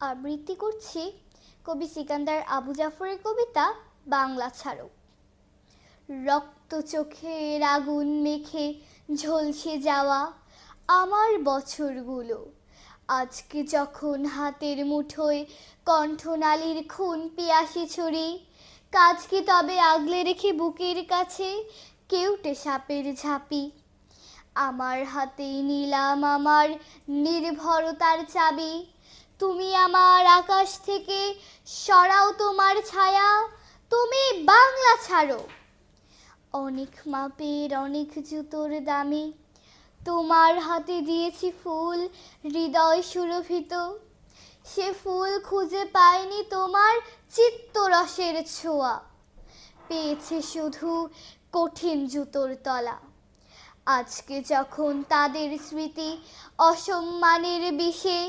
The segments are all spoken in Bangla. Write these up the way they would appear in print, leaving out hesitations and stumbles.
আবৃত্তি করছি কবি সিকান্দার আবু জাফরের কবিতা বাংলা ছাড়ো। রক্ত চোখের আগুন মেখে ঝলসে যাওয়া আমার বছরগুলো আজকে যখন হাতের মুঠোয় কণ্ঠনালীর খুন পিয়াসি ছুরি, কাজ কি তবে আগলে রেখে বুকের কাছে কেউটে সাপের ঝাঁপি। আমার হাতেই নিলাম আমার নির্ভরতার চাবি, তুমি আমার আকাশ থেকে সরাও তোমার ছায়া, তুমি বাংলা ছাড়ো। অনেক মাপের অনেক জুতোর দামে তোমার হাতে দিয়েছি ফুল হৃদয় সুরভিত, সে ফুল খুঁজে পায়নি তোমার চিত্তরসের ছোঁয়া, পেয়েছে শুধু কঠিন জুতোর তলা। আজকে যখন তাদের স্মৃতি অসম্মানের বিষে,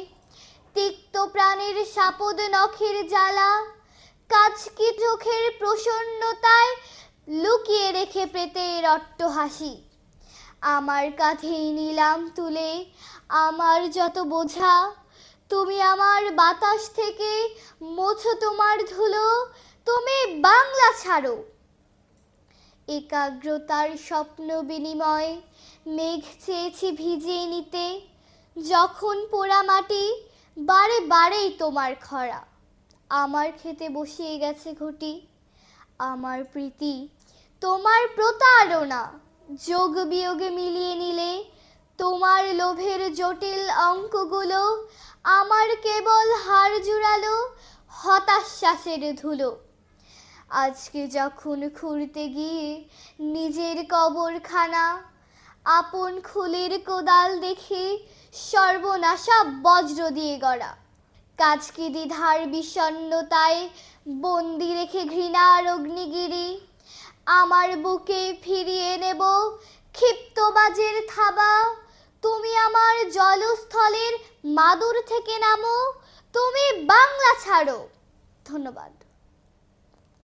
তিক্ত প্রাণের সাপদ নখের জ্বালা, কাচকি চোখের প্রসন্নতায় লুকিয়ে রেখে প্রেতের অট্টহাসি, আমার কাঁধেই নিলাম তুলে আমার যত বোঝা, তুমি আমার বাতাস থেকে মোছো তোমার ধুলো, তুমি বাংলা ছাড়ো। একাগ্রতার স্বপ্ন বিনিময় মেঘ চেয়েছি ভিজিয়ে নিতে, যখন পোড়া মাটি বারে বারেই তোমার খরা, আমার খেতে বসিয়ে গেছে ঘটি। আমার প্রীতি তোমার প্রতারণা, যোগ বিয়োগে মিলিয়ে নিলে তোমার লোভের জটিল অঙ্কগুলো আমার কেবল হাড় জুড়ালো হতাশ্বাসের ধুলো। আজকে যখন খুঁড়তে গিয়ে নিজের কবরখানা, আপন খুলির কোদাল দেখে সর্বনাশা বজ্র দিয়ে গড়া, কাজকি দ্বিধার বিষণ্ণতায় বন্দি রেখে ঘৃণার অগ্নিগিরি, আমার বুকে ফিরিয়ে নেব ক্ষিপ্ত বাজের থাবা, তুমি আমার জলস্থলের মাদুর থেকে নামো, তুমি বাংলা ছাড়ো। ধন্যবাদ।